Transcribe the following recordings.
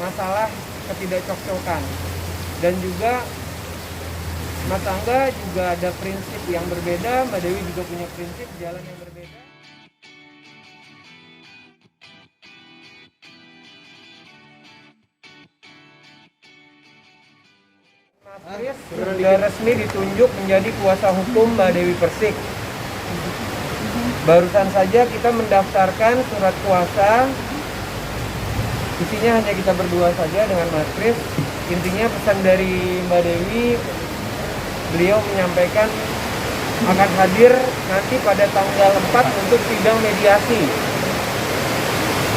masalah ketidakcocokan. Dan juga Mas Angga juga ada prinsip yang berbeda, Mbak Dewi juga punya prinsip jalan yang berbeda. Mas Kris sudah resmi ditunjuk menjadi kuasa hukum Mbak Dewi Persik. Barusan saja kita mendaftarkan surat kuasa. Isinya hanya kita berdua saja dengan Mas Kris. Intinya pesan dari Mbak Dewi, beliau menyampaikan akan hadir nanti pada tanggal 4 untuk sidang mediasi.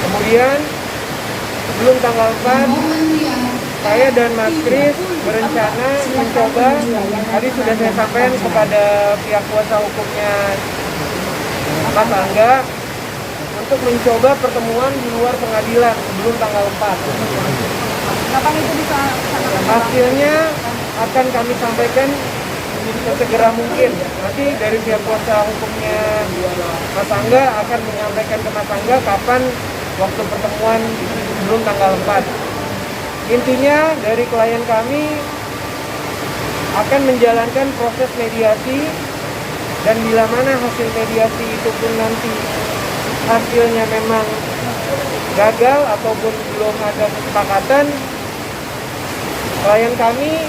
Kemudian sebelum tanggal 4, saya dan Mas Kris berencana mencoba, tadi sudah saya sampaikan kepada pihak kuasa hukumnya Mas Angga, untuk mencoba pertemuan di luar pengadilan sebelum tanggal 4. Kapan itu bisa? Hasilnya akan kami sampaikan sesegera mungkin. Nanti dari pihak kuasa hukumnya Mas Angga akan menyampaikan ke Mas Angga kapan waktu pertemuan sebelum tanggal 4. Intinya dari klien kami akan menjalankan proses mediasi, dan bila mana hasil mediasi itu pun nanti hasilnya memang gagal ataupun belum ada kesepakatan, klien kami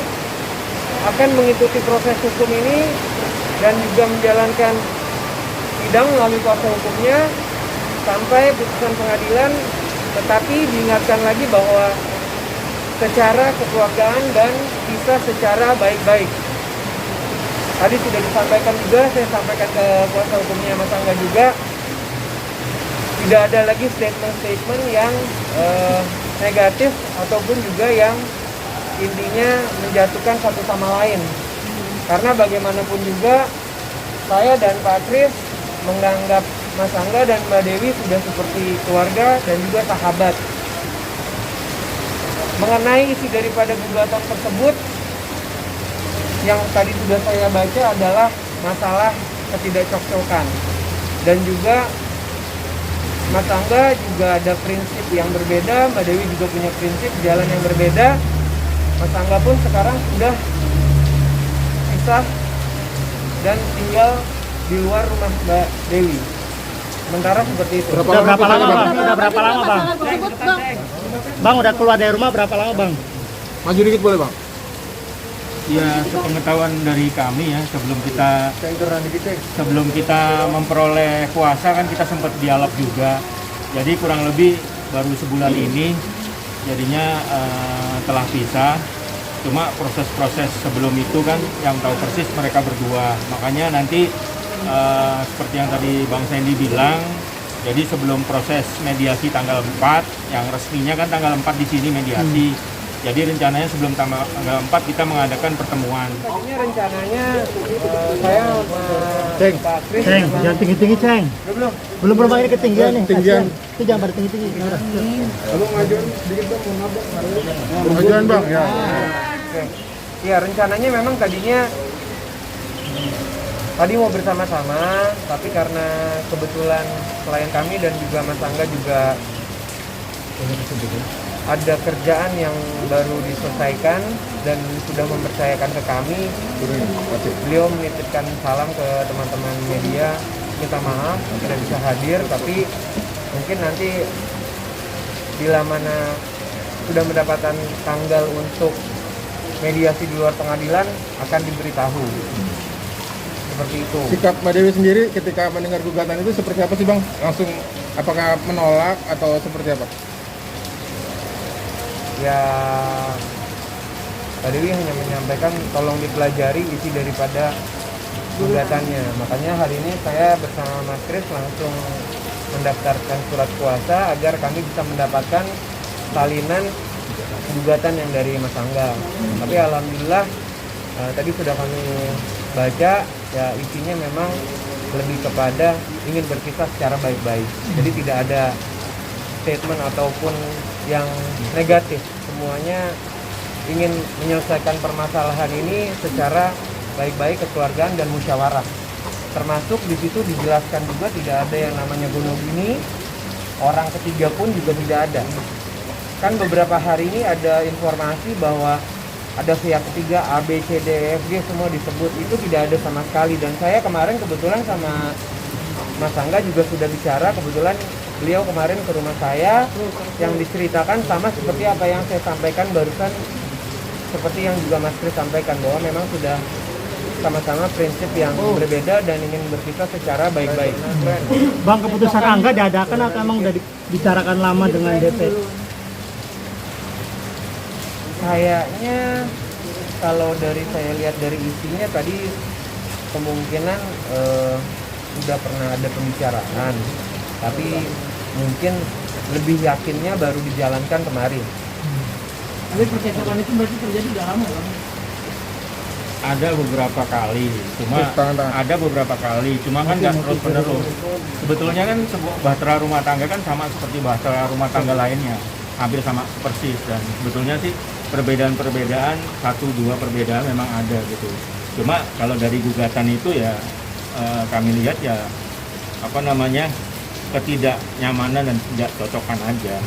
akan mengikuti proses hukum ini dan juga menjalankan sidang melalui kuasa hukumnya sampai putusan pengadilan. Tetapi diingatkan lagi bahwa secara kekeluargaan dan bisa secara baik-baik. Tadi sudah disampaikan juga, saya sampaikan ke kuasa hukumnya Mas Angga juga, tidak ada lagi statement-statement yang negatif ataupun juga yang intinya menjatuhkan satu sama lain. Karena bagaimanapun juga saya dan Pak Kris menganggap Mas Angga dan Mbak Dewi sudah seperti keluarga dan juga sahabat. Mengenai isi daripada gugatan tersebut, yang tadi sudah saya baca adalah masalah ketidakcocokan. Dan juga Mas Angga juga ada prinsip yang berbeda, Mbak Dewi juga punya prinsip jalan yang berbeda. Mas Angga pun sekarang sudah pisah dan tinggal di luar rumah Mbak Dewi. Sementara seperti itu. Udah berapa lama bang? Udah berapa lama bang? Bang udah keluar dari rumah berapa lama bang? Maju dikit boleh bang? Ya, sepengetahuan dari kami ya, sebelum kita memperoleh kuasa kan kita sempat dialog juga. Jadi kurang lebih baru sebulan ini jadinya telah pisah. Cuma proses-proses sebelum itu kan yang tahu persis mereka berdua. Makanya nanti seperti yang tadi Bang Sandy bilang, jadi sebelum proses mediasi tanggal 4, yang resminya kan tanggal 4 di sini mediasi. Jadi rencananya sebelum tanggal 4 kita mengadakan pertemuan. Tadinya rencananya saya Ceng, Pak Kris Ceng, jangan tinggi-tinggi Ceng. Belum ini ketinggian nih. Ketinggian. Itu jangan pada tinggi-tinggi. Abang majuan sedikit bang, mohon maaf bang. Majuan bang, ya. Ya, rencananya memang tadinya tadi mau bersama-sama, tapi karena kebetulan klien kami dan juga Mas Angga juga ada kerjaan yang baru diselesaikan dan sudah mempercayakan ke kami. Beliau menitipkan salam ke teman-teman media, minta maaf tidak bisa hadir, tapi mungkin nanti bila mana sudah mendapatkan tanggal untuk mediasi di luar pengadilan akan diberitahu. Seperti itu. Sikap Mbak Dewi sendiri ketika mendengar gugatan itu seperti apa sih bang? Langsung apakah menolak atau seperti apa? Ya, Mbak Dewi hanya menyampaikan tolong dipelajari isi daripada gugatannya. Makanya hari ini saya bersama Mas Kris langsung mendaftarkan surat kuasa agar kami bisa mendapatkan salinan gugatan yang dari Mas Angga. Tapi alhamdulillah tadi sudah kami baca, ya isinya memang lebih kepada ingin berpisah secara baik-baik. Jadi tidak ada statement ataupun yang negatif. Semuanya ingin menyelesaikan permasalahan ini secara baik-baik, kekeluargaan dan musyawarah. Termasuk di situ dijelaskan juga tidak ada yang namanya bunuh diri, orang ketiga pun juga tidak ada. kan beberapa hari ini ada informasi bahwa ada pihak ketiga A, B, C, D, E, F, G semua disebut, itu tidak ada sama sekali. Dan saya kemarin kebetulan sama Mas Angga juga sudah bicara, kebetulan beliau kemarin ke rumah saya yang diceritakan sama seperti apa yang saya sampaikan barusan, seperti yang juga Mas Kris sampaikan bahwa memang sudah sama-sama prinsip yang berbeda dan ingin berpisah secara baik-baik. Bang, keputusan Angga diadakan atau emang udah dibicarakan lama dengan DP? Kayaknya kalau dari saya lihat dari isinya tadi kemungkinan sudah pernah ada pembicaraan, tapi mungkin lebih yakinnya baru dijalankan kemarin. Tapi percakapan itu berarti terjadi udah lama kan? Ada beberapa kali, cuma kan nggak terus menerus. Sebetulnya kan sebuah bahtera rumah tangga kan sama seperti bahtera rumah tangga lainnya, hampir sama persis. Dan sebetulnya sih perbedaan-perbedaan, 1-2 perbedaan memang ada gitu. Cuma kalau dari gugatan itu ya kami lihat ya ketidaknyamanan dan tidak cocokan aja.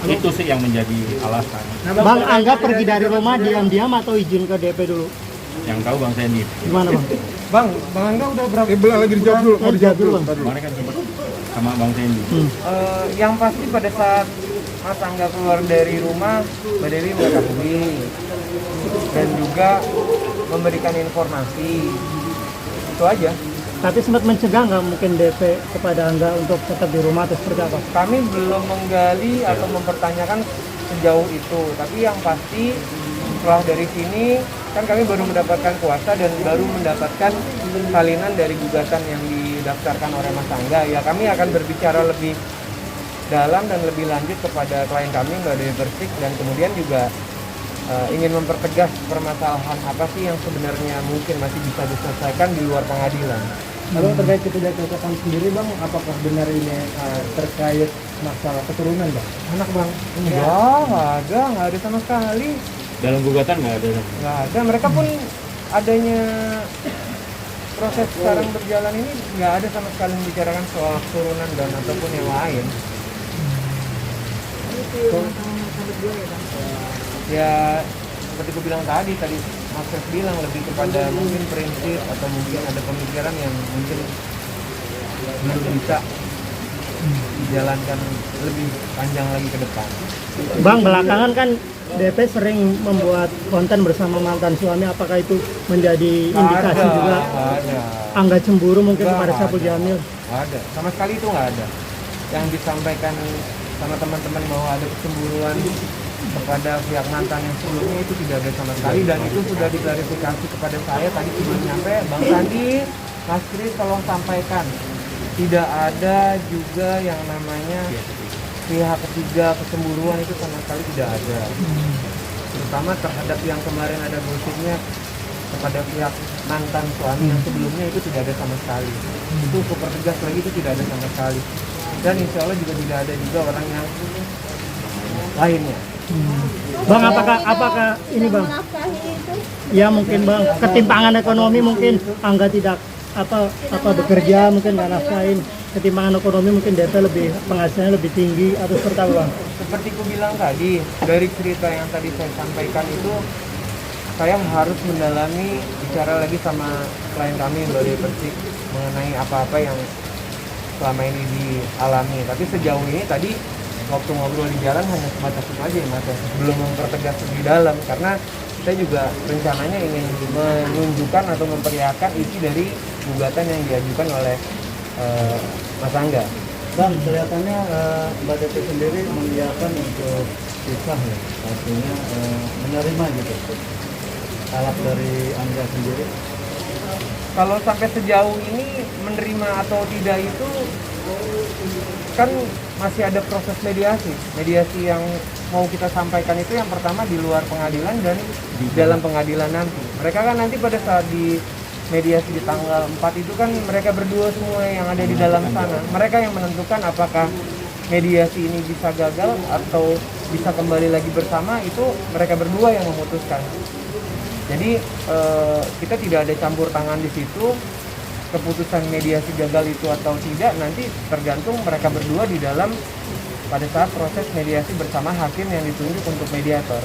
Itu sih yang menjadi alasan. Bang, Angga pergi dari rumah diam-diam atau izin ke DP dulu? Yang tahu Bang Sandy. Gimana Bang? Bang Angga udah berapa? Belum lagi dijawab dulu. Mau dijawab dulu. Kemarin kan sempat sama Bang Sandy. Yang pasti pada saat Mas Angga keluar dari rumah, Mbak Dewi mengetahui dan juga memberikan informasi. Itu aja. Tapi sempat mencegah nggak mungkin DP kepada Angga untuk tetap di rumah atau seperti apa? Kami belum menggali atau mempertanyakan sejauh itu, tapi yang pasti setelah dari sini kan kami baru mendapatkan kuasa dan baru mendapatkan salinan dari gugatan yang didaftarkan oleh Mas Angga. Ya kami akan berbicara lebih dalam dan lebih lanjut kepada klien kami Mbak Dewi Persik, dan kemudian juga ingin mempertegas permasalahan apa sih yang sebenarnya mungkin masih bisa diselesaikan di luar pengadilan. Lalu terkait ketidakcocokan sendiri Bang, apakah benar ini terkait masalah keturunan Bang? Anak Bang? Enggak, nggak ada sama sekali. Dalam gugatan nggak ada. Nggak ada, mereka pun adanya proses sekarang berjalan ini nggak ada sama sekali membicarakan soal keturunan dan ataupun yang lain. Ya seperti aku bilang tadi Mas Kris bilang lebih kepada mungkin prinsip atau mungkin ada pemikiran yang mungkin belum bisa dijalankan lebih panjang lagi ke depan. Bang, belakangan kan DP sering membuat konten bersama mantan suami, apakah itu menjadi indikasi juga Ada. Angga cemburu mungkin Nggak kepada Saiful ada. Jamil? Ada, sama sekali itu nggak ada. Yang disampaikan sama teman-teman bahwa ada kecemburuan kepada pihak mantan yang sebelumnya itu tidak ada sama sekali, dan itu sudah diklarifikasi kepada saya tadi sebelum nyampe. Bang Sandi, Mas Kris tolong sampaikan, tidak ada juga yang namanya pihak ketiga kecemburuan, itu sama sekali tidak ada. Terutama terhadap yang kemarin ada gosipnya kepada pihak mantan suami yang sebelumnya, itu tidak ada sama sekali. Itu super tegas lagi, itu tidak ada sama sekali. Dan insya Allah juga tidak ada juga orang yang lainnya. Bang, apakah ini Bang? Ya mungkin Bang, ketimpangan ekonomi mungkin Angga tidak bekerja, mungkin nggak nafkahin. Ketimpangan ekonomi mungkin DP lebih penghasilannya lebih tinggi atau seperti apa Bang? Seperti ku bilang tadi, dari cerita yang tadi saya sampaikan itu, saya harus mendalami, bicara lagi sama klien kami Mbak Dewi Persik mengenai apa-apa yang selama ini dialami. Tapi sejauh ini tadi waktu ngobrol di jalan hanya sebatas itu aja ya Mas, belum mempertegas lebih dalam, karena saya juga rencananya ingin menunjukkan atau memperlihatkan isi dari gugatan yang diajukan oleh Mas Angga. Bang, kelihatannya Mbak Devi sendiri mengiyakan untuk pisah ya, artinya menerima gitu. Talak dari Angga sendiri. Kalau sampai sejauh ini menerima atau tidak itu kan masih ada proses mediasi. Mediasi yang mau kita sampaikan itu yang pertama di luar pengadilan dan di dalam pengadilan nanti. Mereka kan nanti pada saat di mediasi di tanggal 4 itu kan mereka berdua semua yang ada di dalam sana. Mereka yang menentukan apakah mediasi ini bisa gagal atau bisa kembali lagi bersama, itu mereka berdua yang memutuskan. Jadi kita tidak ada campur tangan di situ. Keputusan mediasi gagal itu atau tidak nanti tergantung mereka berdua di dalam pada saat proses mediasi bersama hakim yang ditunjuk untuk mediator.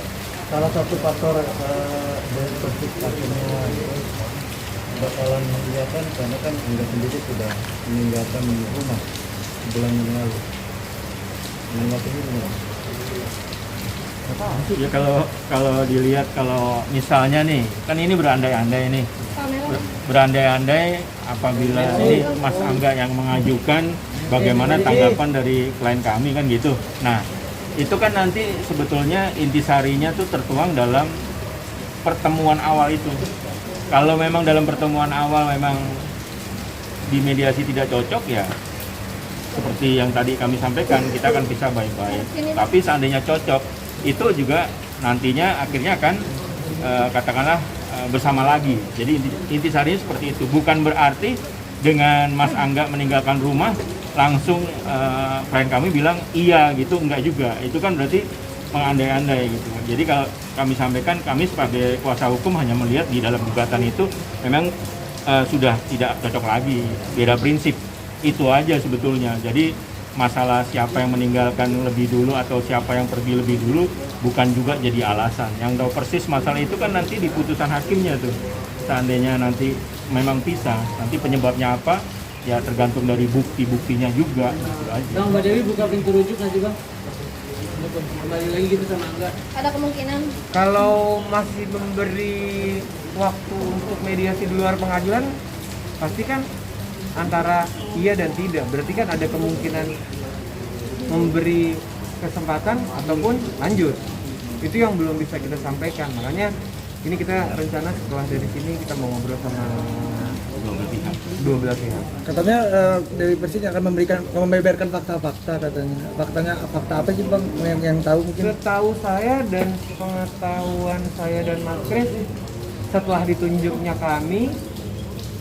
Salah satu faktor dari persik hakimnya bakalan mengiyakan karena kan Angga sendiri sudah meninggalkan rumah bulan yang lalu. Mengingat ini gimana? Ya kalau dilihat, kalau misalnya nih, kan ini berandai-andai nih. Berandai-andai apabila ini Mas Angga yang mengajukan, bagaimana tanggapan dari klien kami kan gitu. Nah, itu kan nanti sebetulnya intisarinya tuh tertuang dalam pertemuan awal itu. Kalau memang dalam pertemuan awal memang di mediasi tidak cocok, ya seperti yang tadi kami sampaikan, kita akan pisah baik-baik. Tapi seandainya cocok, itu juga nantinya akhirnya akan katakanlah bersama lagi. Jadi intisarinya seperti itu. Bukan berarti dengan Mas Angga meninggalkan rumah langsung klien kami bilang iya gitu, enggak juga. Itu kan berarti mengandai-andai gitu. Jadi kalau kami sampaikan, kami sebagai kuasa hukum hanya melihat di dalam gugatan itu memang sudah tidak cocok lagi, beda prinsip. Itu aja sebetulnya. Jadi masalah siapa yang meninggalkan lebih dulu atau siapa yang pergi lebih dulu bukan juga jadi alasan. Yang tahu persis masalah itu kan nanti di putusan hakimnya tuh. Seandainya nanti memang pisah, nanti penyebabnya apa ya tergantung dari bukti-buktinya juga gitu aja. Bang, Mbak Dewi buka pintu rujuk nggak sih Bang? Kembali lagi gitu sama Angga. Ada kemungkinan. Kalau masih memberi waktu untuk mediasi di luar pengadilan, pasti kan antara iya dan tidak. Berarti kan ada kemungkinan memberi kesempatan ataupun lanjut. Itu yang belum bisa kita sampaikan. Makanya ini kita rencana setelah dari sini kita mau ngobrol sama dua belah pihak. Katanya Dewi Persik akan membeberkan fakta-fakta katanya. Faktanya fakta apa sih Bang yang tahu mungkin? Setahu saya dan pengetahuan saya dan Mas Kris, setelah ditunjuknya kami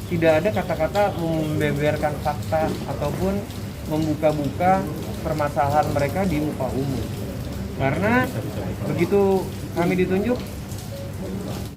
tidak ada kata-kata membeberkan fakta ataupun membuka-buka permasalahan mereka di muka umum. Karena begitu kami ditunjuk,